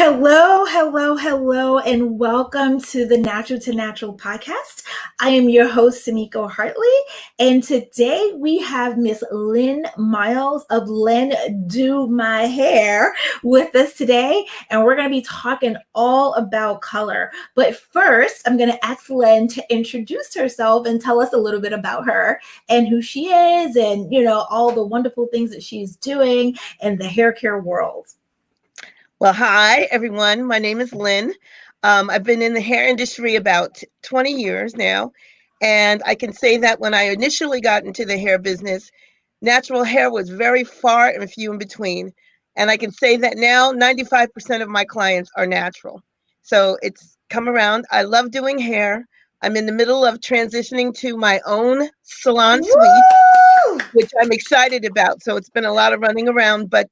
Hello, hello, hello, and welcome to the Natural to Natural podcast. I am your host, Samiko Hartley, and today we have Miss Lynn Miles of Lynn Do My Hair with us today, and we're going to be talking all about color. But first, I'm going to ask Lynn to introduce herself and tell us a little bit about her and who she is and, all the wonderful things that she's doing in the hair care world. Well, hi, everyone. My name is Lynn. I've been in the hair industry about 20 years now. And I can say that when I initially got into the hair business, natural hair was very far and few in between. And I can say that now 95% of my clients are natural. So it's come around. I love doing hair. I'm in the middle of transitioning to my own salon suite, which I'm excited about. So it's been a lot of running around, but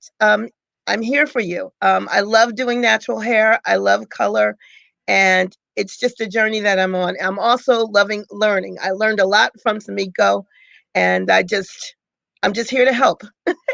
I'm here for you. I love doing natural hair. I love color, and it's just a journey that I'm on. I'm also loving learning. I learned a lot from Samiko, and I'm just here to help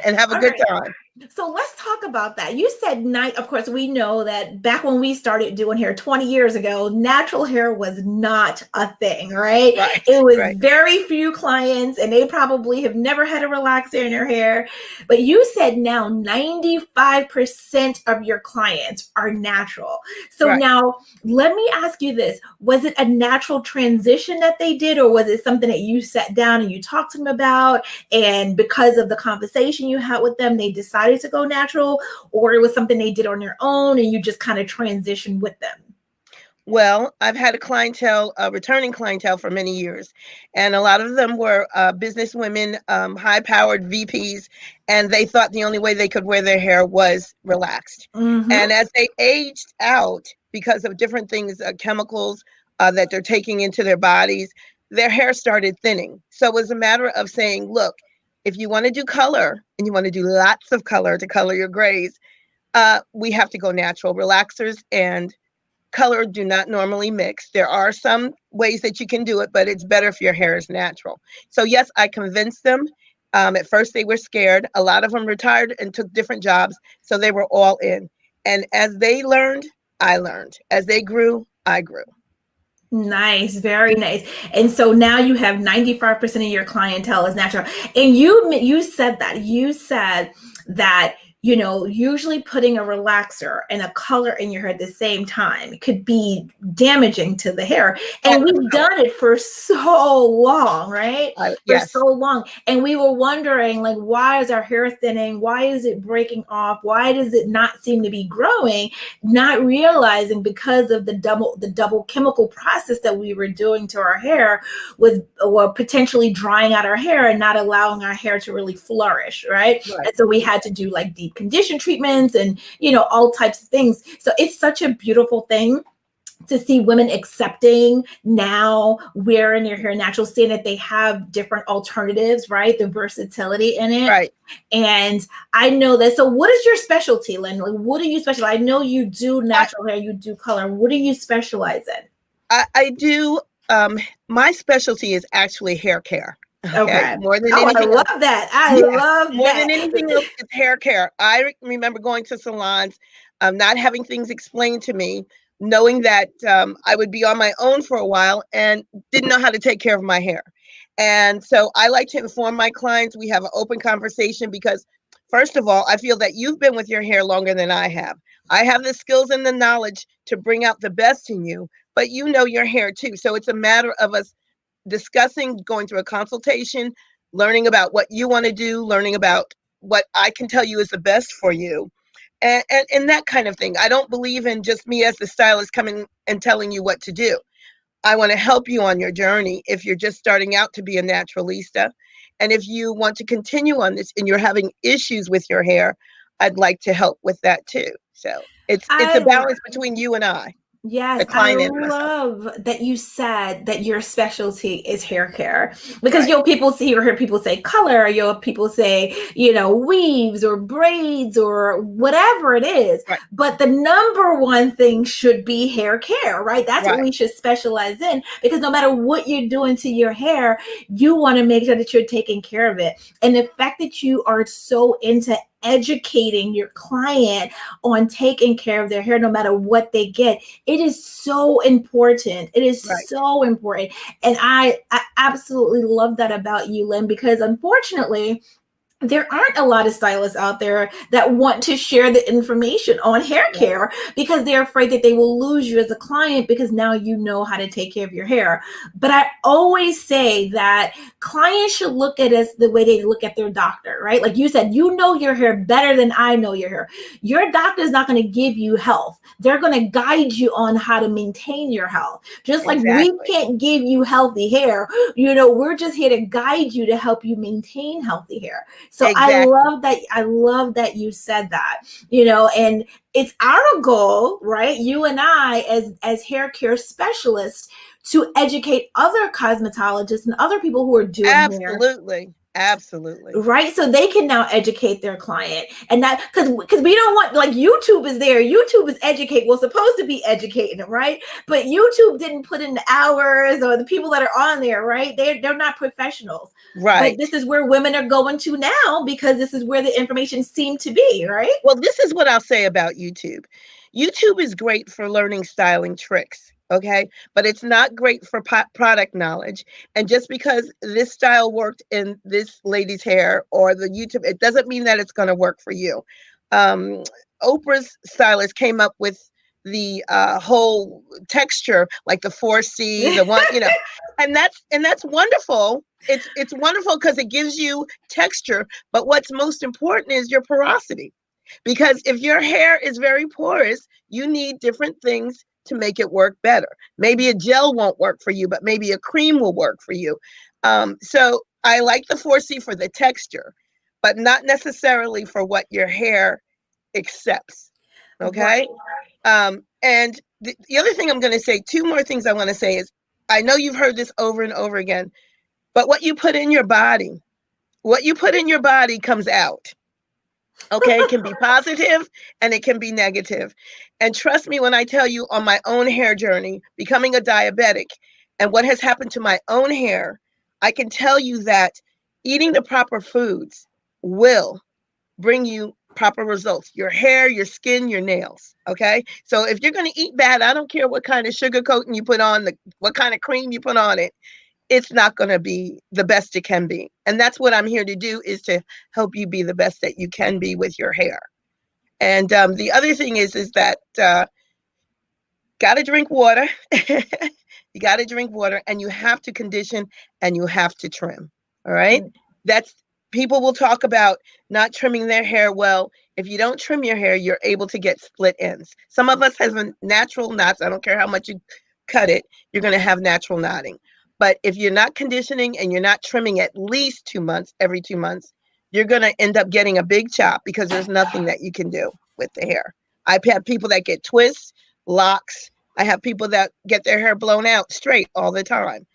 and have a good time. So let's talk about that. You said of course, we know that back when we started doing hair 20 years ago, natural hair was not a thing, right? It was very few clients, and they probably have never had a relaxer in their hair. But you said now 95% of your clients are natural. So now let me ask you this. Was it a natural transition that they did, or was it something that you sat down and you talked to them about, and because of the conversation you had with them, they decided to go natural, or it was something they did on their own and you just kind of transitioned with them? Well, I've had a returning clientele for many years, and a lot of them were business women, high-powered VPs, and they thought the only way they could wear their hair was relaxed. Mm-hmm. And as they aged out, because of different things, chemicals that they're taking into their bodies, their hair started thinning. So it was a matter of saying, look, if you want to do color and you want to do lots of color to color your grays, we have to go natural. Relaxers and color do not normally mix. There are some ways that you can do it, but it's better if your hair is natural. So yes, I convinced them. At first they were scared. A lot of them retired and took different jobs. So they were all in. And as they learned, I learned. As they grew, I grew. Nice, very nice. And so now you have 95% of your clientele is natural. And you said that usually putting a relaxer and a color in your hair at the same time could be damaging to the hair. And we've done it for so long, right? Yes. For so long. And we were wondering, like, why is our hair thinning? Why is it breaking off? Why does it not seem to be growing? Not realizing because of the double chemical process that we were doing to our hair was potentially drying out our hair and not allowing our hair to really flourish, right? And so we had to do like deep condition treatments and all types of things. So it's such a beautiful thing to see women accepting now wearing their hair natural, seeing that they have different alternatives, right? The versatility in it. Right. And I know that. So what is your specialty, Lynn? Like, what do you specialize? I know you do natural hair, you do color. What do you specialize in? I do. My specialty is actually hair care. Okay. More than anything I love that. I love that. More than anything else, it's hair care. I remember going to salons, not having things explained to me, knowing that I would be on my own for a while and didn't know how to take care of my hair. And so I like to inform my clients. We have an open conversation because, first of all, I feel that you've been with your hair longer than I have. I have the skills and the knowledge to bring out the best in you, but you know your hair too. So it's a matter of us discussing, going through a consultation, learning about what you want to do, learning about what I can tell you is the best for you, and that kind of thing. I don't believe in just me as the stylist coming and telling you what to do. I want to help you on your journey if you're just starting out to be a naturalista. And if you want to continue on this and you're having issues with your hair, I'd like to help with that too. So it's a balance between you and I. Yes, I love that you said that your specialty is hair care, because people hear people say color, people say weaves or braids or whatever it is, but the number one thing should be hair care, right? That's what we should specialize in, because no matter what you're doing to your hair, you want to make sure that you're taking care of it. And the fact that you are so into educating your client on taking care of their hair no matter what they get. It is so important. It is so important. And I absolutely love that about you, Lynn, because unfortunately, there aren't a lot of stylists out there that want to share the information on hair care because they're afraid that they will lose you as a client because now you know how to take care of your hair. But I always say that clients should look at us the way they look at their doctor, right? Like you said, you know your hair better than I know your hair. Your doctor is not going to give you health. They're going to guide you on how to maintain your health. Just like we can't give you healthy hair, you know, we're just here to guide you to help you maintain healthy hair. So I love that you said that, you know, and it's our goal, right? You and I as hair care specialists to educate other cosmetologists and other people who are doing hair. Absolutely. Right. So they can now educate their client. And that because we don't want, like, YouTube is there. YouTube is educate. Well, supposed to be educating them, right? But YouTube didn't put in the hours, or the people that are on there, right? They're not professionals. Right. But this is where women are going to now because this is where the information seemed to be, right? Well, this is what I'll say about YouTube. YouTube is great for learning styling tricks. Okay. But it's not great for product knowledge. And just because this style worked in this lady's hair or the YouTube, it doesn't mean that it's going to work for you. Oprah's stylist came up with the whole texture, like the 4C, the one, you know, and that's wonderful. It's wonderful because it gives you texture. But what's most important is your porosity. Because if your hair is very porous, you need different things to make it work better. Maybe a gel won't work for you, but maybe a cream will work for you. So I like the 4C for the texture, but not necessarily for what your hair accepts. Okay. And the other thing I'm going to say, two more things I want to say is, I know you've heard this over and over again, but what you put in your body comes out. Okay, it can be positive and it can be negative. And trust me when I tell you, on my own hair journey, becoming a diabetic and what has happened to my own hair, I can tell you that eating the proper foods will bring you proper results. Your hair, your skin, your nails. Okay, so if you're going to eat bad, I don't care what kind of sugar coating you put on, what kind of cream you put on it, it's not going to be the best it can be. And that's what I'm here to do, is to help you be the best that you can be with your hair. And the other thing is that got to drink water. You got to drink water, and you have to condition, and you have to trim. All right. That's, people will talk about not trimming their hair. Well, if you don't trim your hair, you're able to get split ends. Some of us have natural knots. I don't care how much you cut it, you're going to have natural knotting. But if you're not conditioning and you're not trimming at least 2 months, every 2 months, you're going to end up getting a big chop because there's nothing that you can do with the hair. I've had people that get twists, locks. I have people that get their hair blown out straight all the time.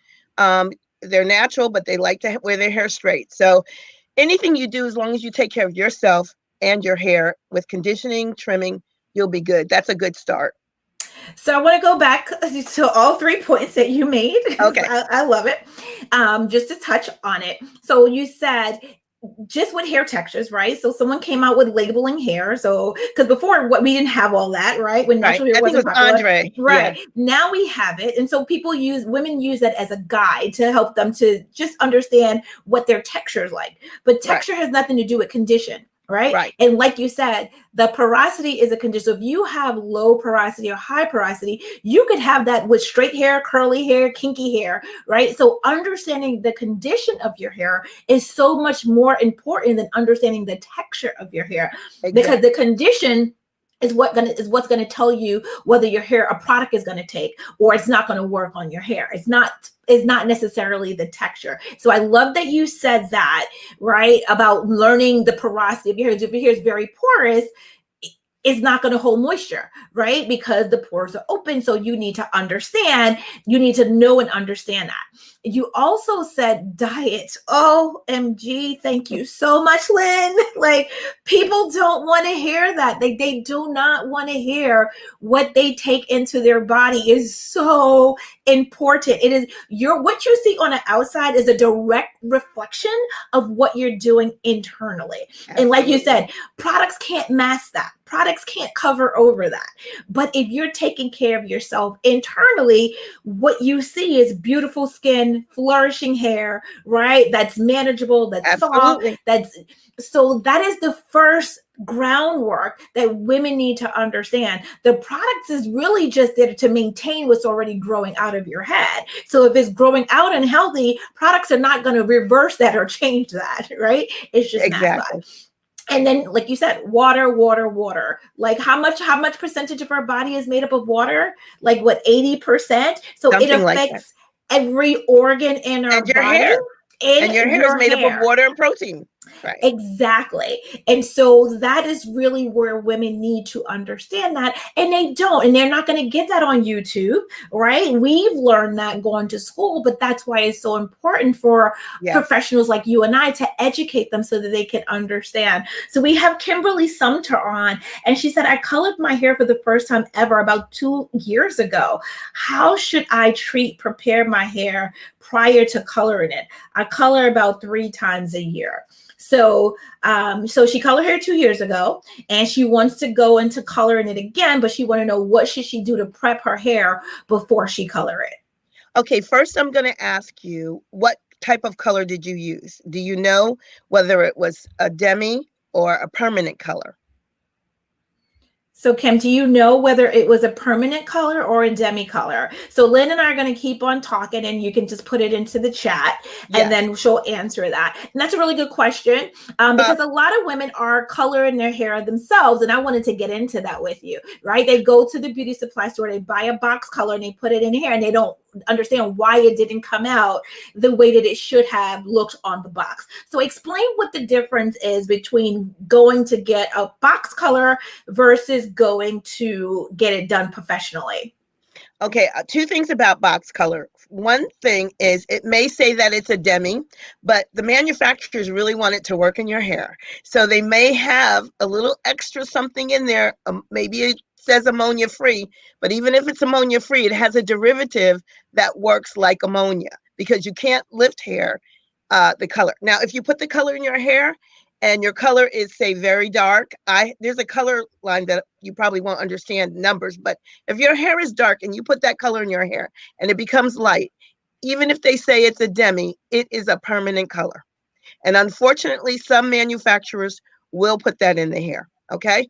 They're natural, but they like to wear their hair straight. So anything you do, as long as you take care of yourself and your hair with conditioning, trimming, you'll be good. That's a good start. So I want to go back to all 3 points that you made. Okay. I love it. Just to touch on it. So you said just with hair textures, right? So someone came out with labeling hair. So because before, we didn't have all that, right? When natural hair wasn't popular. Andre. Right. Yeah. Now we have it. And so women use that as a guide to help them to just understand what their texture is like. But texture has nothing to do with condition. Right. And like you said, the porosity is a condition. So if you have low porosity or high porosity, you could have that with straight hair, curly hair, kinky hair, right? So understanding the condition of your hair is so much more important than understanding the texture of your hair. Because the condition is what's going to tell you whether your hair, a product is going to take, or it's not going to work on your hair. It's not necessarily the texture. So I love that you said that, right? About learning the porosity of your hair. If your hair is very porous, it's not going to hold moisture, right? Because the pores are open. So you need to know and understand that. You also said diet. OMG. Thank you so much, Lynn. Like, people don't want to hear that. They do not want to hear what they take into their body is so important. It is what you see on the outside is a direct reflection of what you're doing internally. Absolutely. And like you said, products can't mask that. Products can't cover over that. But if you're taking care of yourself internally, what you see is beautiful skin, flourishing hair, right? That's manageable, that's Absolutely. So that is the first groundwork that women need to understand. The products is really just there to maintain what's already growing out of your head. So if it's growing out and healthy, products are not going to reverse that or change that, right? It's just exactly. And then, like you said, water. Like how much percentage of our body is made up of water? Like what, 80%? So something it affects every organ in our body. Hair. And your hair is made up of water and protein. Right. Exactly. And so that is really where women need to understand that. And they don't. And they're not going to get that on YouTube, right? We've learned that going to school, but that's why it's so important for professionals like you and I to educate them so that they can understand. So we have Kimberly Sumter on, and she said, I colored my hair for the first time ever about 2 years ago. How should I prepare my hair prior to coloring it? I color about 3 times a year. So she colored hair 2 years ago, and she wants to go into coloring it again, but she want to know what should she do to prep her hair before she color it. Okay, first I'm going to ask you, what type of color did you use? Do you know whether it was a demi or a permanent color? So Kim, do you know whether it was a permanent color or a demi color? So Lynn and I are going to keep on talking, and you can just put it into the chat, and then she'll answer that. And that's a really good question, because a lot of women are coloring their hair themselves, and I wanted to get into that with you, right? They go to the beauty supply store, they buy a box color, and they put it in hair, and they don't understand why it didn't come out the way that it should have looked on the box. So explain what the difference is between going to get a box color versus going to get it done professionally. Okay, 2 things about box color. One thing is it may say that it's a demi, but the manufacturers really want it to work in your hair. So they may have a little extra something in there. Maybe it says ammonia free, but even if it's ammonia free, it has a derivative that works like ammonia, because you can't lift hair, the color. Now, if you put the color in your hair and your color is, say, very dark, there's a color line that you probably won't understand numbers, but if your hair is dark and you put that color in your hair and it becomes light, even if they say it's a demi, it is a permanent color. And unfortunately, some manufacturers will put that in the hair, okay,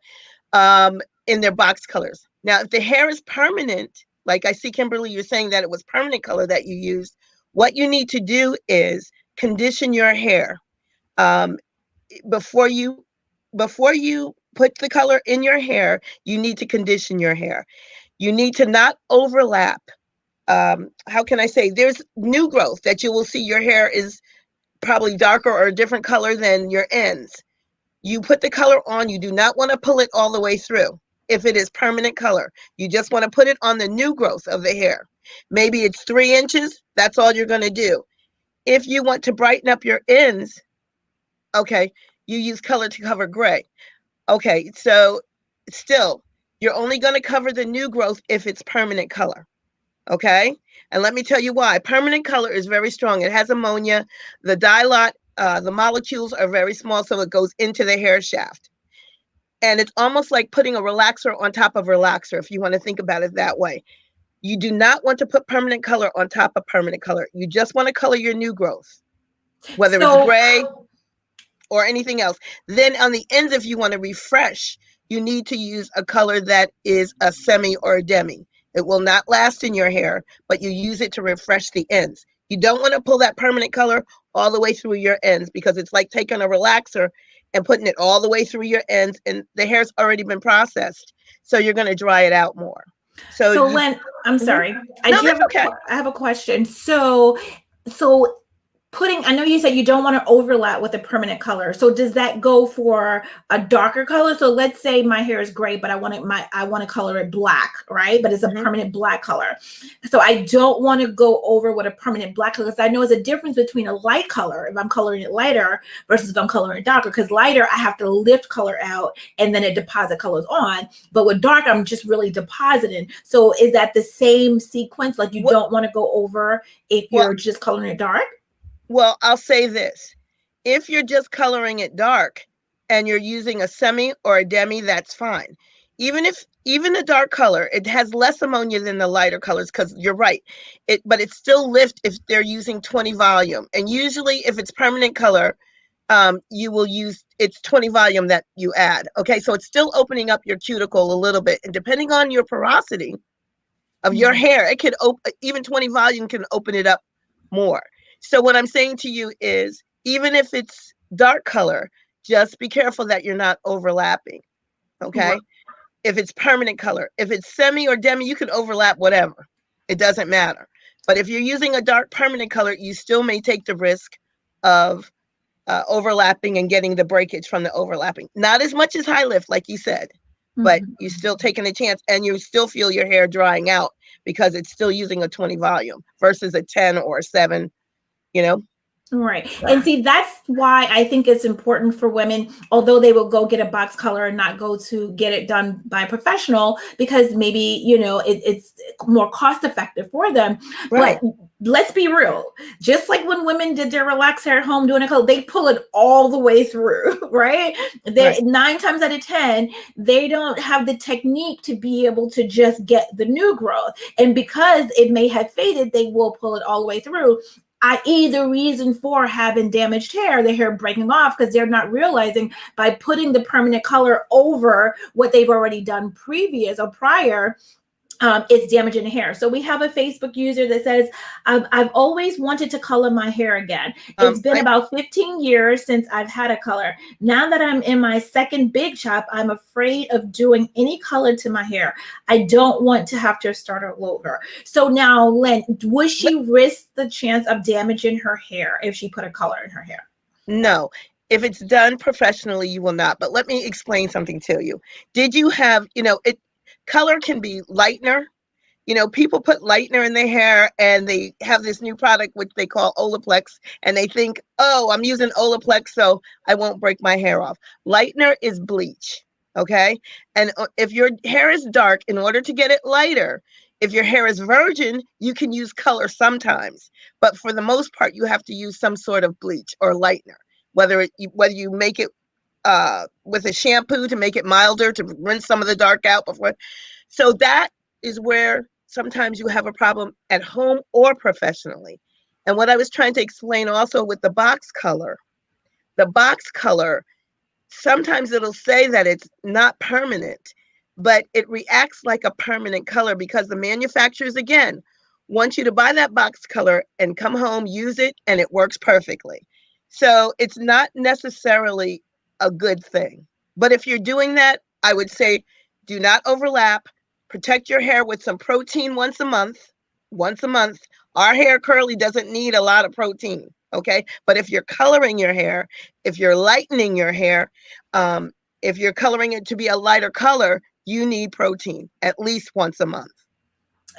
in their box colors. Now, if the hair is permanent, like I see, Kimberly, you're saying that it was permanent color that you used, what you need to do is condition your hair. Before you put the color in your hair, you need to condition your hair. You need to not overlap. How can I say? There's new growth that you will see. Your hair is probably darker or a different color than your ends. You put the color on. You do not want to pull it all the way through. If it is permanent color, you just want to put it on the new growth of the hair. Maybe it's 3 inches. That's all you're going to do. If you want to brighten up your ends, okay, you use color to cover gray. Okay, so still, you're only going to cover the new growth if it's permanent color. Okay, and let me tell you why. Permanent color is very strong. It has ammonia. The dye lot, the molecules are very small, so it goes into the hair shaft. And it's almost like putting a relaxer on top of relaxer, if you want to think about it that way. You do not want to put permanent color on top of permanent color. You just want to color your new growth, whether it's gray or anything else. Then on the ends, if you want to refresh, you need to use a color that is a semi or a demi. It will not last in your hair, but you use it to refresh the ends. You don't want to pull that permanent color all the way through your ends, because it's like taking a relaxer and putting it all the way through your ends, and the hair's already been processed. So you're going to dry it out more. So Lynn, I'm sorry. I have a question. So I know you said you don't want to overlap with a permanent color. So does that go for a darker color? So let's say my hair is gray, but I want to color it black, right? But it's a permanent black color. So I don't want to go over with a permanent black color, because I know there's a difference between a light color, if I'm coloring it lighter, versus if I'm coloring it darker. Because lighter, I have to lift color out and then it deposit colors on. But with dark, I'm just really depositing. So is that the same sequence? Like you don't want to go over if you're just coloring it dark? Well, I'll say this. If you're just coloring it dark and you're using a semi or a demi, that's fine. Even a dark color, it has less ammonia than the lighter colors, because you're right. But it's still lift if they're using 20 volume. And usually if it's permanent color, you will use, it's 20 volume that you add. Okay, so it's still opening up your cuticle a little bit. And depending on your porosity of your hair, it could even 20 volume can open it up more. So what I'm saying to you is, even if it's dark color, just be careful that you're not overlapping. Okay. Right. If it's permanent color, if it's semi or demi, you can overlap whatever. It doesn't matter. But if you're using a dark permanent color, you still may take the risk of overlapping and getting the breakage from the overlapping. Not as much as high lift, like you said, but you're still taking a chance, and you still feel your hair drying out because it's still using a 20 volume versus a 10 or a 7. Right. And see, that's why I think it's important for women, although they will go get a box color and not go to get it done by a professional, because maybe, it's more cost effective for them. Right. But let's be real. Just like when women did their relaxed hair at home doing a color, they pull it all the way through, right? 9 times out of 10, they don't have the technique to be able to just get the new growth. And because it may have faded, they will pull it all the way through. I.e., the reason for having damaged hair, the hair breaking off, because they're not realizing by putting the permanent color over what they've already done previous or prior, it's damaging the hair. So we have a Facebook user that says, I've always wanted to color my hair again. It's been about 15 years since I've had a color. Now that I'm in my second big chop, I'm afraid of doing any color to my hair. I don't want to have to start all over. So now, Lynn, would she risk the chance of damaging her hair if she put a color in her hair? No. If it's done professionally, you will not. But let me explain something to you. Did you have, color can be lightener. People put lightener in their hair and they have this new product, which they call Olaplex, and they think, oh, I'm using Olaplex, so I won't break my hair off. Lightener is bleach. Okay. And if your hair is dark, in order to get it lighter, if your hair is virgin, you can use color sometimes. But for the most part, you have to use some sort of bleach or lightener, whether you make it with a shampoo to make it milder, to rinse some of the dark out before. So that is where sometimes you have a problem at home or professionally. And what I was trying to explain also with the box color, sometimes it'll say that it's not permanent, but it reacts like a permanent color because the manufacturers, again, want you to buy that box color and come home, use it, and it works perfectly. So it's not necessarily a good thing. But if you're doing that, I would say do not overlap. Protect your hair with some protein once a month. Our hair curly doesn't need a lot of protein. Okay. But if you're coloring your hair, if you're lightening your hair, if you're coloring it to be a lighter color, you need protein at least once a month.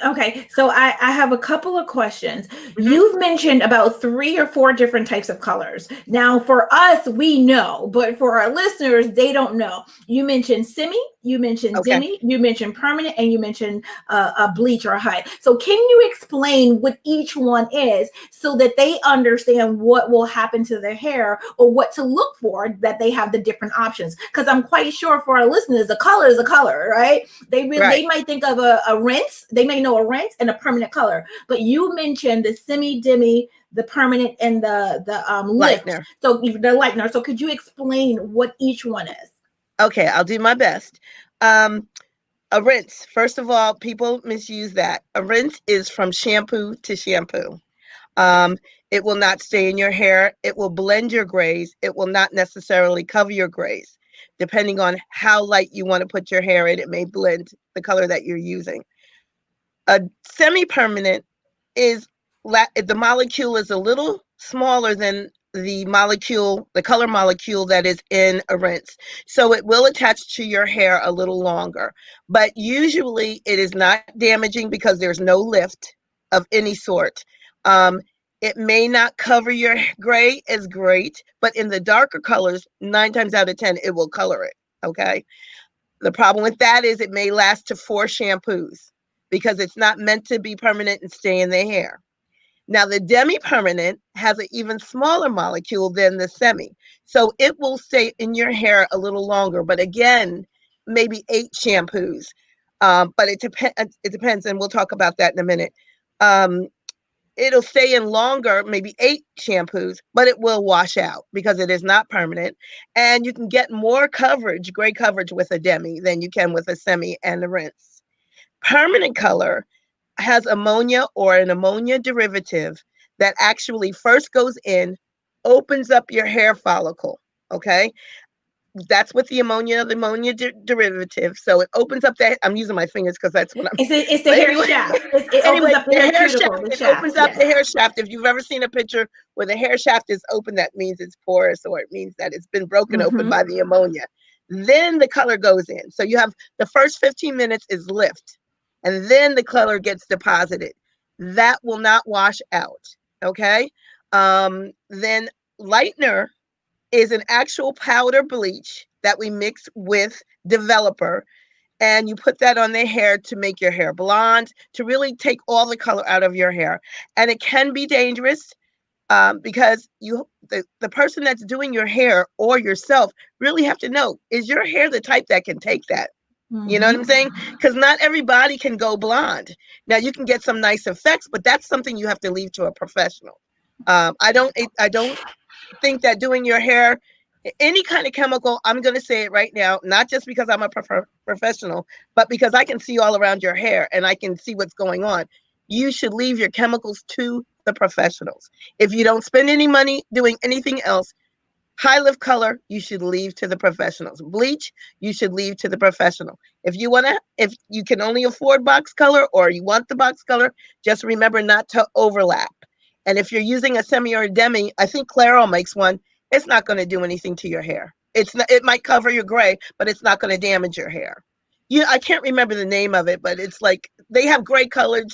Okay, so I have a couple of questions. You've mentioned about 3 or 4 different types of colors. Now, for us, we know, but for our listeners, they don't know. You mentioned semi, you mentioned demi, you mentioned permanent, and you mentioned a bleach or a high. So can you explain what each one is so that they understand what will happen to their hair or what to look for, that they have the different options? Because I'm quite sure for our listeners, a color is a color, right? They might think of a rinse. They may know a rinse and a permanent color, but you mentioned the semi, demi, the permanent, and the lift. Lightener. So the lightener. So could you explain what each one is? Okay, I'll do my best. A rinse. First of all, people misuse that. A rinse is from shampoo to shampoo. It will not stay in your hair. It will blend your grays. It will not necessarily cover your grays. Depending on how light you want to put your hair in, it may blend the color that you're using. A semi-permanent is, the molecule is a little smaller than the molecule, the color molecule that is in a rinse. So it will attach to your hair a little longer, but usually it is not damaging because there's no lift of any sort. Um, it may not cover your gray as great, but in the darker colors, 9 times out of 10, it will color it. Okay. The problem with that is it may last to 4 shampoos because it's not meant to be permanent and stay in the hair. Now, the demi-permanent has an even smaller molecule than the semi. So it will stay in your hair a little longer, but again, maybe 8 shampoos. But it depends, and we'll talk about that in a minute. It'll stay in longer, maybe 8 shampoos, but it will wash out because it is not permanent. And you can get more coverage, gray coverage with a demi than you can with a semi and a rinse. Permanent color has ammonia or an ammonia derivative that actually first goes in, opens up your hair follicle. Okay. That's what the ammonia derivative. So it opens up that. I'm using my fingers because that's what I'm. It's the hair shaft. It opens up the hair cuticle. It opens up the hair shaft. If you've ever seen a picture where the hair shaft is open, that means it's porous, or it means that it's been broken open by the ammonia. Then the color goes in. So you have the first 15 minutes is lift, and then the color gets deposited. That will not wash out. Okay. Then lightener is an actual powder bleach that we mix with developer, and you put that on the hair to make your hair blonde, to really take all the color out of your hair. And it can be dangerous because the person that's doing your hair or yourself really have to know, is your hair the type that can take that? You know what I'm saying? Because not everybody can go blonde. Now you can get some nice effects, but that's something you have to leave to a professional. I don't think that doing your hair, any kind of chemical, I'm going to say it right now, not just because I'm a professional, but because I can see all around your hair and I can see what's going on. You should leave your chemicals to the professionals. If you don't spend any money doing anything else, high lift color, you should leave to the professionals. Bleach, you should leave to the professional. If you can only afford box color or you want the box color, just remember not to overlap. And if you're using a semi or a demi, I think Clairol makes one, it's not going to do anything to your hair. It might cover your gray, but it's not going to damage your hair. I can't remember the name of it, but it's like they have gray color,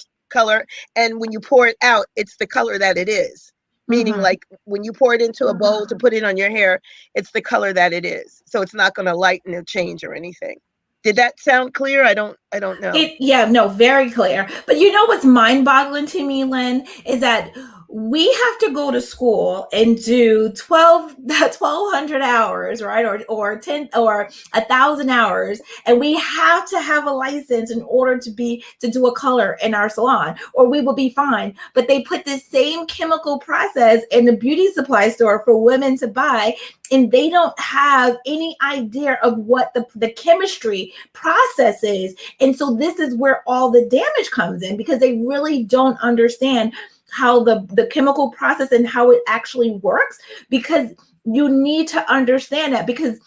and when you pour it out, it's the color that it is. Meaning, like when you pour it into a bowl to put it on your hair, it's the color that it is. So it's not going to lighten or change or anything. Did that sound clear? I don't know. Very clear. But you know what's mind-boggling to me, Lynn, is that we have to go to school and do 1,200 hours, right? Or 10 or 1,000 hours. And we have to have a license in order to do a color in our salon, or we will be fine. But they put the same chemical process in the beauty supply store for women to buy, and they don't have any idea of what the chemistry process is. And so this is where all the damage comes in, because they really don't understand how the chemical process and how it actually works, because you need to understand that. Because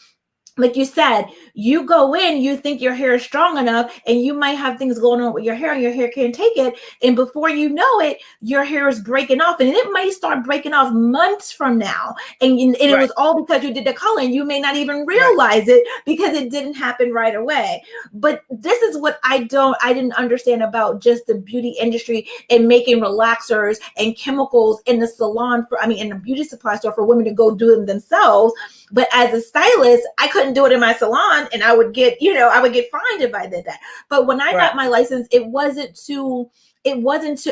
like you said, you go in, you think your hair is strong enough, and you might have things going on with your hair, and your hair can't take it. And before you know it, your hair is breaking off, and it might start breaking off months from now. And it was all because you did the color, and you may not even realize it because it didn't happen right away. But this is what I didn't understand about just the beauty industry and making relaxers and chemicals in the salon in the beauty supply store for women to go do them themselves. But as a stylist, I couldn't do it in my salon, and I would get fined if I did that. But when I got my license, it wasn't to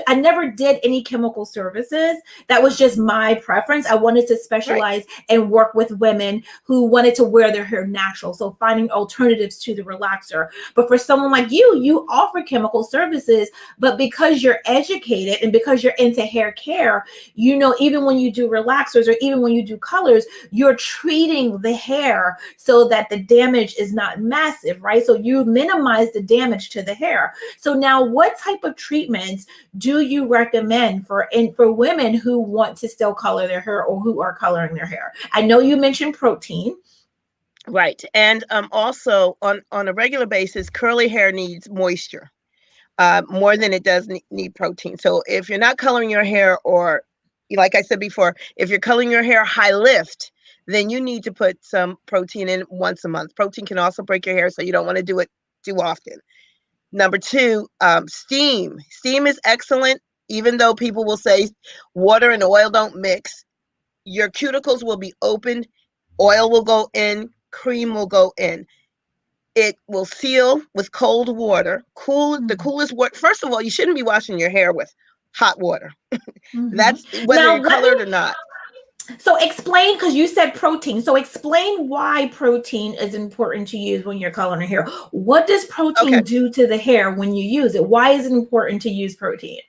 I never did any chemical services. That was just my preference. I wanted to specialize and work with women who wanted to wear their hair natural. So finding alternatives to the relaxer. But for someone like you offer chemical services, but because you're educated and because you're into hair care, even when you do relaxers or even when you do colors, you're treating the hair so that the damage is not massive, right? So you minimize the damage to the hair. So now what type of treatment do you recommend for women who want to still color their hair or who are coloring their hair? I know you mentioned protein. Right. And also on a regular basis, curly hair needs moisture more than it does need protein. So if you're not coloring your hair or like I said before, if you're coloring your hair high lift, then you need to put some protein in once a month. Protein can also break your hair, so you don't want to do it too often. Number two, steam. Steam is excellent, even though people will say water and oil don't mix. Your cuticles will be open, oil will go in, cream will go in. It will seal with cold water. The coolest water. First of all, you shouldn't be washing your hair with hot water. That's whether Now you're colored or not. So explain, because you said protein. So explain why protein is important to use when you're coloring hair. What does protein Okay. do to the hair when you use it? Why is it important to use protein?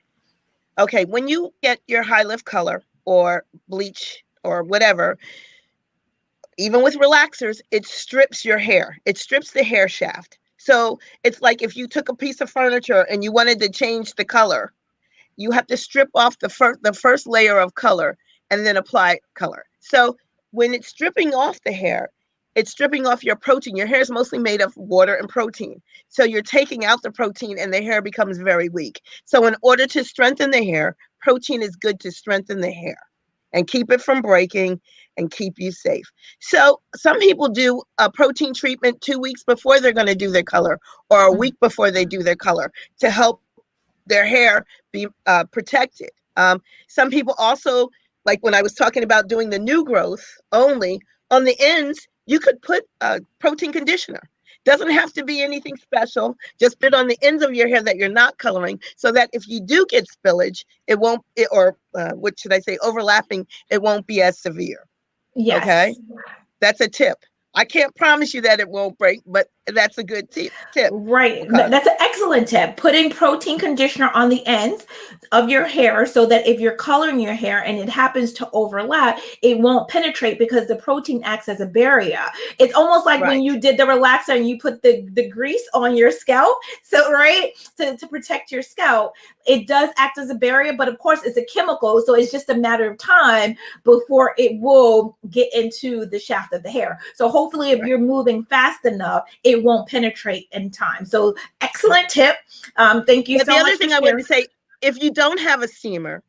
Okay, when you get your high lift color or bleach or whatever, even with relaxers, it strips your hair. It strips the hair shaft. So it's like if you took a piece of furniture and you wanted to change the color, you have to strip off the first layer of color and then apply color. So when it's stripping off the hair, it's stripping off your protein. Your hair is mostly made of water and protein. So you're taking out the protein and the hair becomes very weak. So in order to strengthen the hair, protein is good to strengthen the hair and keep it from breaking and keep you safe. So some people do a protein treatment 2 weeks before they're going to do their color, or a week before they do their color, to help their hair be protected. Some people also, like when I was talking about doing the new growth only, on the ends, you could put a protein conditioner. Doesn't have to be anything special. Just put it on the ends of your hair that you're not coloring, so that if you do get spillage, it won't, or what should I say, overlapping, it won't be as severe. Yes. Okay? That's a tip. I can't promise you that it won't break, but that's a good tip. Right. Okay. That's an excellent tip. Putting protein conditioner on the ends of your hair so that if you're coloring your hair and it happens to overlap, it won't penetrate because the protein acts as a barrier. It's almost like when you did the relaxer and you put the grease on your scalp. So, right, to protect your scalp, it does act as a barrier, but of course it's a chemical. So it's just a matter of time before it will get into the shaft of the hair. So hopefully if you're moving fast enough, it won't penetrate in time. So excellent tip. Thank you so much. The other thing I would say, if you don't have a steamer,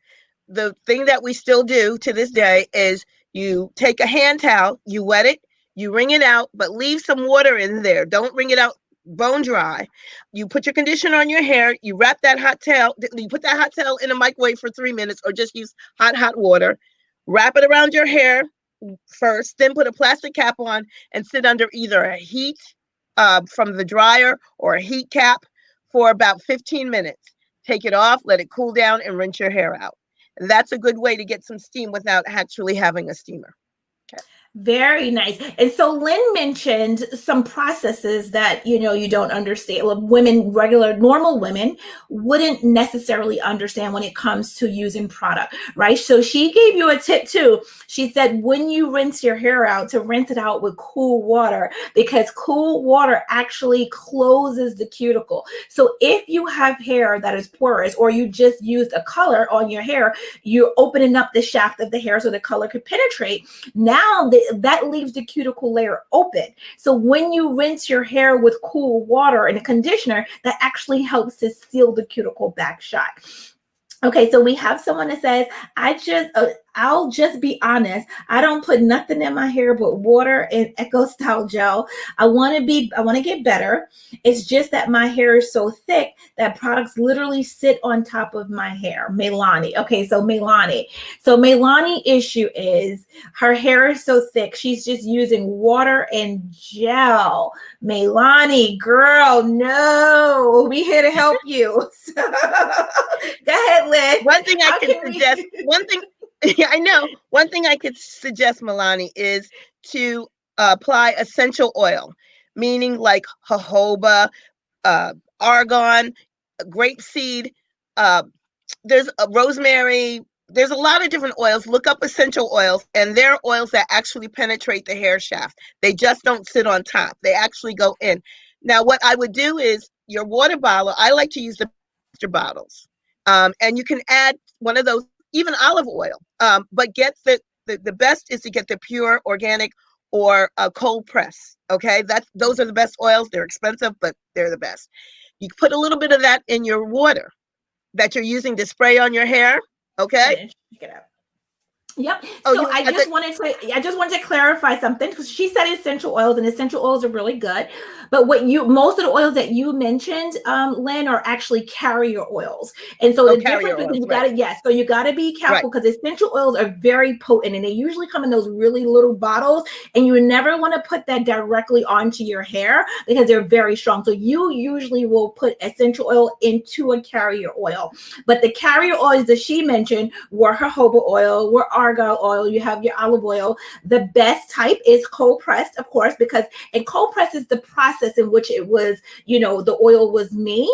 the thing that we still do to this day is you take a hand towel, you wet it, you wring it out, but leave some water in there. Don't wring it out bone dry. You put your conditioner on your hair, you wrap that hot towel, you put that hot towel in a microwave for 3 minutes, or just use hot water. Wrap it around your hair first, then put a plastic cap on and sit under either a heat from the dryer or a heat cap for about 15 minutes. Take it off, let it cool down, and rinse your hair out. And that's a good way to get some steam without actually having a steamer. Okay. Very nice. And so Lynn mentioned some processes that, you don't understand. Well, regular, normal women wouldn't necessarily understand when it comes to using product, right? So she gave you a tip too. She said, when you rinse your hair out, to rinse it out with cool water, because cool water actually closes the cuticle. So if you have hair that is porous, or you just used a color on your hair, you're opening up the shaft of the hair so the color could penetrate. Now that leaves the cuticle layer open. So when you rinse your hair with cool water and a conditioner, that actually helps to seal the cuticle back shut. Okay, so we have someone that says, I'll just be honest. I don't put nothing in my hair but water and Echo Style gel. I want to get better. It's just that my hair is so thick that products literally sit on top of my hair. Melanie. Okay, so Melanie. So Melanie issue is her hair is so thick. She's just using water and gel. Melanie, girl, no. We here to help you. Go ahead, Lynn. One thing I can suggest, I know. One thing I could suggest, Milani, is to apply essential oil, meaning like jojoba, argan, grapeseed. There's a rosemary. There's a lot of different oils. Look up essential oils, and they're oils that actually penetrate the hair shaft. They just don't sit on top. They actually go in. Now, what I would do is your water bottle. I like to use the bottles, and you can add one of those, even olive oil. But get the best is to get the pure organic or a cold press. Okay, those are the best oils. They're expensive, but they're the best. You put a little bit of that in your water that you're using to spray on your hair. Okay. Check it out. Yep. Oh, So you I just wanted to clarify something because she said essential oils, and essential oils are really good. But what you most of the oils that you mentioned, Lynn, are actually carrier oils. And so the difference carrier between oils, you right? gotta yes, so you gotta be Right, careful because essential oils are very potent and they usually come in those really little bottles, and you never want to put that directly onto your hair because they're very strong. So you usually will put essential oil into a carrier oil. But the carrier oils that she mentioned were jojoba oil, were argan oil, you have your olive oil. The best type is cold pressed, of course, because and cold press is the process in which it was, the oil was made.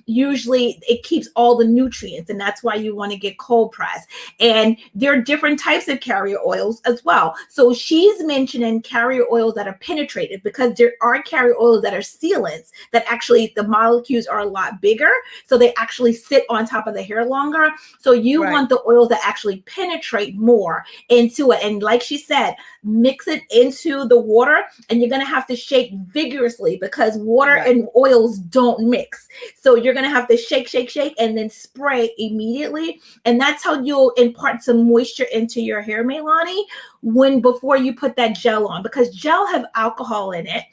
Usually it keeps all the nutrients, and that's why you want to get cold pressed. And there are different types of carrier oils as well. So she's mentioning carrier oils that are penetrated because there are carrier oils that are sealants that actually the molecules are a lot bigger. So they actually sit on top of the hair longer. So you right, want the oils that actually penetrate more into it. And like she said, mix it into the water, and you're going to have to shake vigorously because water right. and oils don't mix. So you're going to have to shake, shake, shake, and then spray immediately. And that's how you'll impart some moisture into your hair, Melanie, when before you put that gel on, because gel have alcohol in it,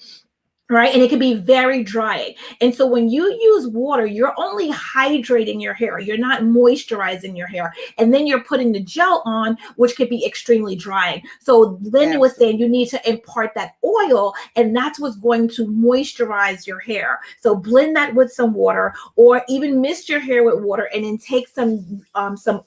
right? And it can be very drying. And so when you use water, you're only hydrating your hair. You're not moisturizing your hair. And then you're putting the gel on, which could be extremely drying. So Lynn was saying Absolutely. you need to impart that oil, and that's what's going to moisturize your hair. So blend that with some water, or even mist your hair with water, and then take some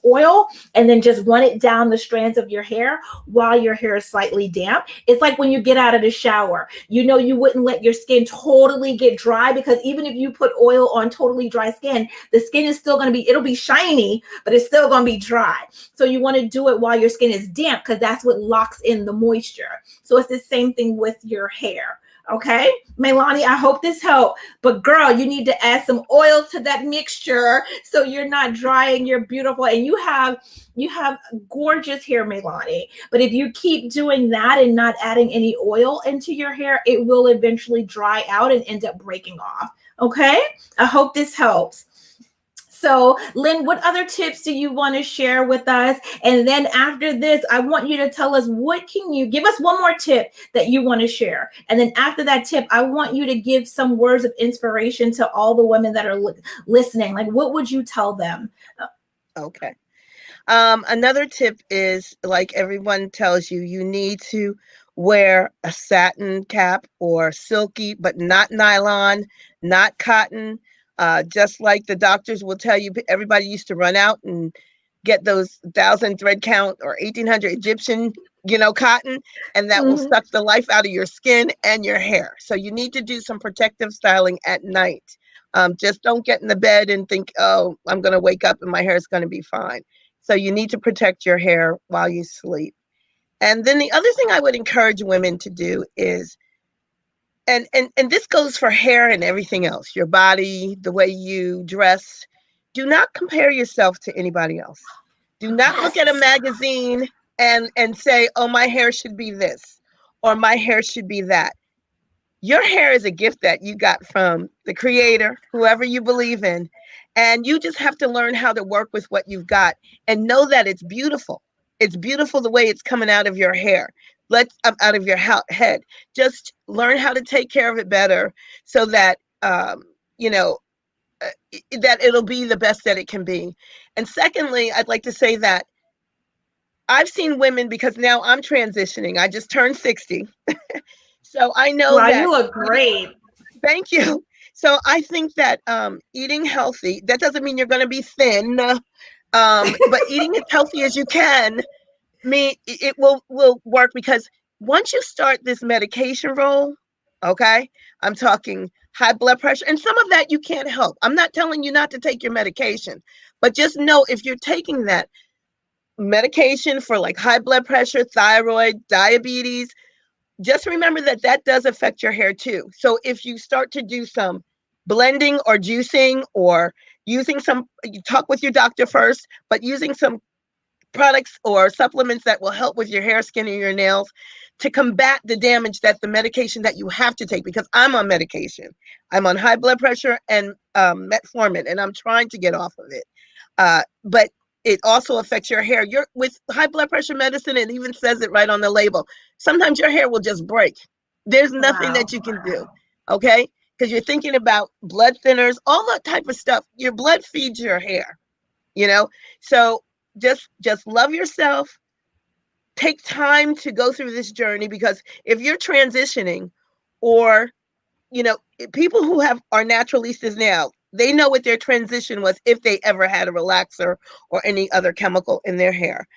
oil and then just run it down the strands of your hair while your hair is slightly damp. It's like when you get out of the shower, you wouldn't let your skin totally get dry, because even if you put oil on totally dry skin, the skin is still going to be, it'll be shiny, but it's still going to be dry. So you want to do it while your skin is damp because that's what locks in the moisture. So it's the same thing with your hair. Okay, Melanie, I hope this helped. But girl, you need to add some oil to that mixture so you're not drying. You're beautiful, and you have gorgeous hair, Melanie. But if you keep doing that and not adding any oil into your hair, it will eventually dry out and end up breaking off. Okay, I hope this helps. So, Lynn, what other tips do you want to share with us? And then after this, I want you to tell us, what can you give us one more tip that you want to share? And then after that tip, I want you to give some words of inspiration to all the women that are listening. Like, what would you tell them? Okay. Another tip is, like everyone tells you, you need to wear a satin cap or silky, but not nylon, not cotton. Just like the doctors will tell you, everybody used to run out and get those 1,000 thread count or 1,800 Egyptian, cotton, and that will Mm-hmm. suck the life out of your skin and your hair. So you need to do some protective styling at night. Just don't get in the bed and think, oh, I'm going to wake up and my hair is going to be fine. So you need to protect your hair while you sleep. And then the other thing I would encourage women to do is, and this goes for hair and everything else, your body, the way you dress, do not compare yourself to anybody else. Do not look at a Yes. magazine and say, oh, my hair should be this or my hair should be that. Your hair is a gift that you got from the creator, whoever you believe in. And you just have to learn how to work with what you've got and know that it's beautiful. It's beautiful the way it's coming out of your hair. Out of your head. Just learn how to take care of it better so that, you know, that it'll be the best that it can be. And secondly, I'd like to say that I've seen women, because now I'm transitioning. I just turned 60. So I know Wow, you that look great. Thank you. So I think that eating healthy, that doesn't mean you're going to be thin, but eating as healthy as you can, it will work, because once you start this medication role, okay, I'm talking high blood pressure, and some of that you can't help. I'm not telling you not to take your medication, but just know if you're taking that medication for like high blood pressure, thyroid, diabetes, just remember that that does affect your hair too. So if you start to do some blending or juicing or using you talk with your doctor first, but using some products or supplements that will help with your hair, skin, and your nails to combat the damage that the medication that you have to take, because I'm on medication. I'm on high blood pressure and metformin, and I'm trying to get off of it. But it also affects your hair. You're with high blood pressure medicine, it even says it right on the label. Sometimes your hair will just break. There's nothing Wow. that you can do. Okay? Because you're thinking about blood thinners, all that type of stuff. Your blood feeds your hair, you know? So just love yourself. Take time to go through this journey, because if you're transitioning, or people who are naturalistas now, they know what their transition was if they ever had a relaxer or any other chemical in their hair.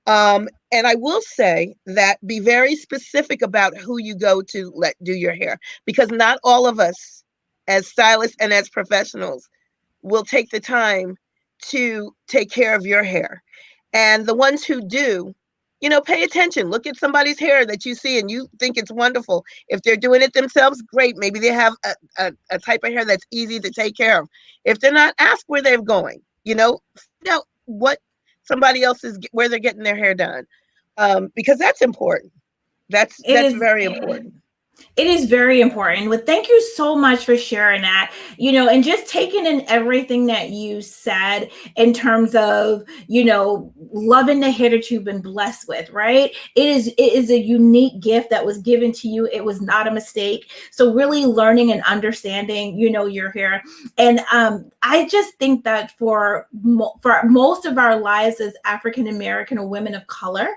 And I will say that be very specific about who you go to let do your hair, because not all of us as stylists and as professionals will take the time to take care of your hair. And the ones who do, pay attention. Look at somebody's hair that you see and you think it's wonderful. If they're doing it themselves, great. Maybe they have a type of hair that's easy to take care of. If they're not, ask where they're going. Find out what somebody else is, where they're getting their hair done, because that's important. That's It is. very important. It is very important. Well, thank you so much for sharing that, and just taking in everything that you said in terms of, loving the hair that you've been blessed with, right? It is a unique gift that was given to you. It was not a mistake. So really learning and understanding, your hair. And I just think that for most of our lives as African American or women of color,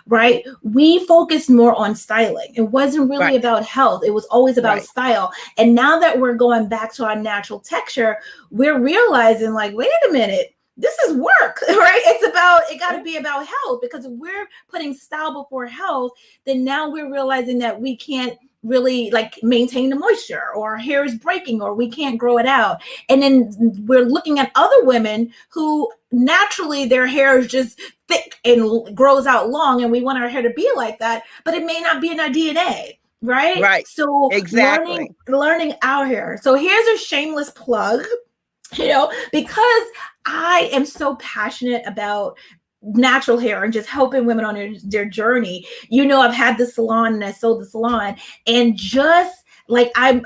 right, we focused more on styling. It wasn't really Right. about health. It was always about Right. style. And now that we're going back to our natural texture, we're realizing, like, wait a minute, this is work, right? It got to be about health, because if we're putting style before health, then now we're realizing that we can't really maintain the moisture, or our hair is breaking, or we can't grow it out. And then we're looking at other women who naturally their hair is just thick and grows out long, and we want our hair to be like that, but it may not be in our DNA. Right. So Exactly. learning our hair. So here's a shameless plug, because I am so passionate about natural hair and just helping women on their journey. I've had the salon and I sold the salon, and just I'm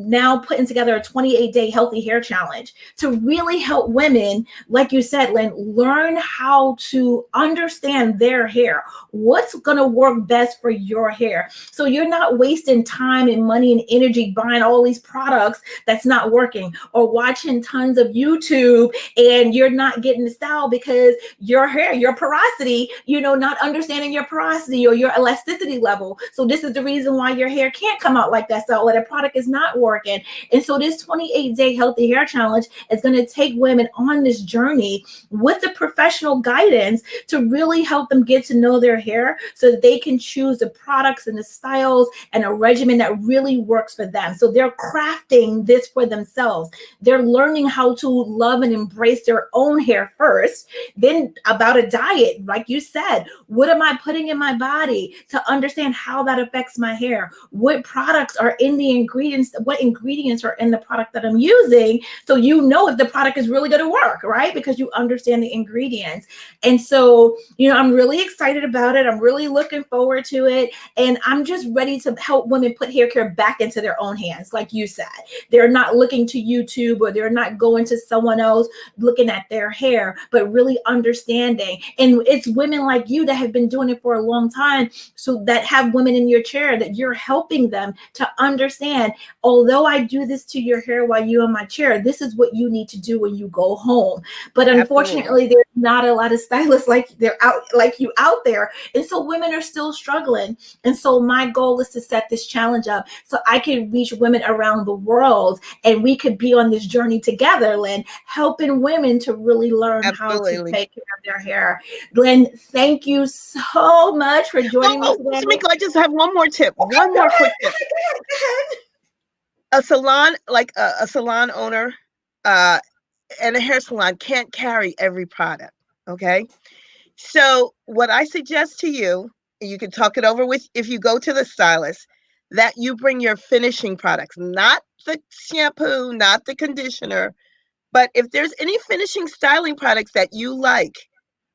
now putting together a 28-day healthy hair challenge to really help women, like you said, Lynn, learn how to understand their hair, what's going to work best for your hair. So you're not wasting time and money and energy buying all these products that's not working, or watching tons of YouTube and you're not getting the style because your hair, your porosity, not understanding your porosity or your elasticity level. So this is the reason why your hair can't come out like that style, or the product is not working. And so this 28-day healthy hair challenge is going to take women on this journey with the professional guidance to really help them get to know their hair, so that they can choose the products and the styles and a regimen that really works for them. So they're crafting this for themselves. They're learning how to love and embrace their own hair first, then about a diet, like you said, what am I putting in my body to understand how that affects my hair? What products are in the ingredients? What ingredients are in the product that I'm using? So if the product is really going to work, right? Because you understand the ingredients. And so, I'm really excited about it. I'm really looking forward to it. And I'm just ready to help women put hair care back into their own hands. Like you said, they're not looking to YouTube, or they're not going to someone else looking at their hair, but really understanding. And it's women like you that have been doing it for a long time, so that have women in your chair, that you're helping them to understand, although I do this to your hair while you're in my chair, this is what you need to do when you go home. But unfortunately, there's not a lot of stylists like you out there. And so women are still struggling. And so my goal is to set this challenge up so I can reach women around the world, and we could be on this journey together, Lynn, helping women to really learn how to take care of their hair. Lynn, thank you so much for joining me today. Tamika, I just have one more tip. One more quick tip. A salon, like a salon owner and a hair salon, can't carry every product. Okay. So what I suggest to you, you can talk it over with, if you go to the stylist, that you bring your finishing products, not the shampoo, not the conditioner, but if there's any finishing styling products that you like,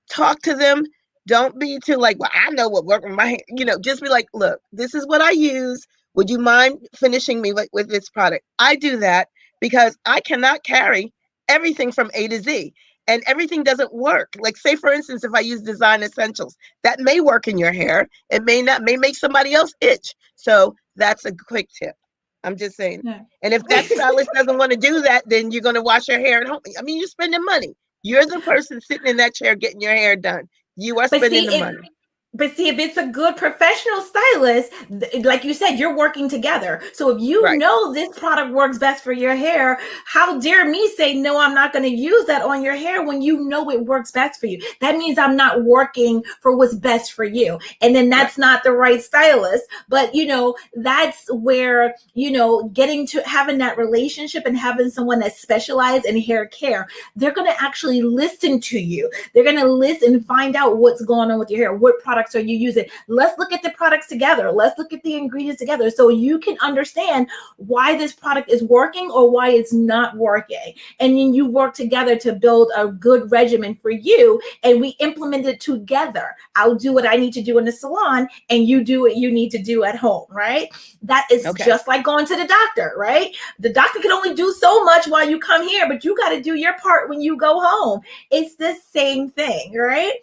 talk to them. Don't be too well, I know what works with my hair. Just be like, look, this is what I use. Would you mind finishing me with this product? I do that because I cannot carry everything from A to Z. and everything doesn't work. Like, say for instance, if I use Design Essentials, that may work in your hair. It may not, may make somebody else itch. So that's a quick tip. I'm just saying. Yeah. And if that stylist doesn't want to do that, then you're going to wash your hair at home. I mean, you're spending money. You're the person sitting in that chair getting your hair done. You are But spending see, the money. But see, if it's a good professional stylist, like you said, you're working together. So if you know this product works best for your hair, how dare me say, no, I'm not going to use that on your hair when you know it works best for you? That means I'm not working for what's best for you. And then that's not the right stylist. But, you know, that's where, you know, getting to having that relationship and having someone that's specialized in hair care, they're going to actually listen to you. They're going to listen and find out what's going on with your hair, what products are you using. Let's look at the products together. Let's look at the ingredients together so you can understand why this product is working or why it's not working. And then you work together to build a good regimen for you, and we implement it together. I'll do what I need to do in the salon and you do what you need to do at home, right? That is just like going to the doctor, right? The doctor can only do so much while you come here, but you got to do your part when you go home. It's the same thing, right?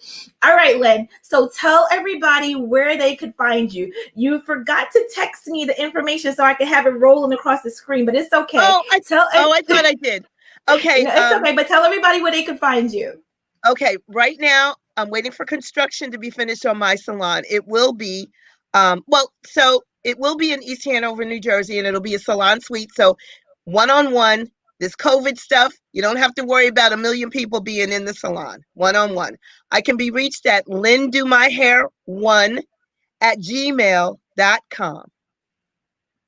All right, Lynn. So tell everybody where they could find you. You forgot to text me the information so I can have it rolling across the screen, but it's okay. I thought I did. Okay. No, it's okay, but tell everybody where they can find you. Okay. Right now, I'm waiting for construction to be finished on my salon. It will be, it will be in East Hanover, New Jersey, and it'll be a salon suite. So one-on-one, this COVID stuff, you don't have to worry about a million people being in the salon. One-on-one. I can be reached at lynndomyhair1@gmail.com.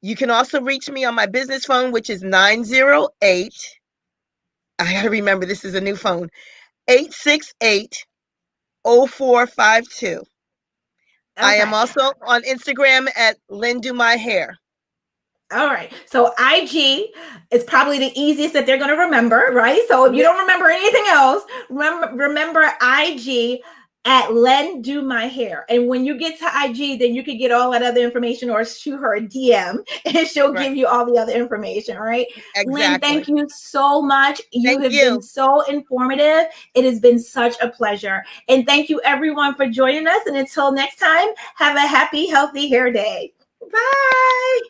You can also reach me on my business phone, which is 908. I got to remember, this is a new phone. 868-0452. I am also on Instagram at lynndomyhair. All right. So IG is probably the easiest that they're going to remember, right? So if you don't remember anything else, remember IG at Lynn Do My Hair. And when you get to IG, then you can get all that other information or shoot her a DM and she'll give you all the other information, right? Exactly. Lynn, thank you so much. You have been so informative. It has been such a pleasure. And thank you everyone for joining us. And until next time, have a happy, healthy hair day. Bye.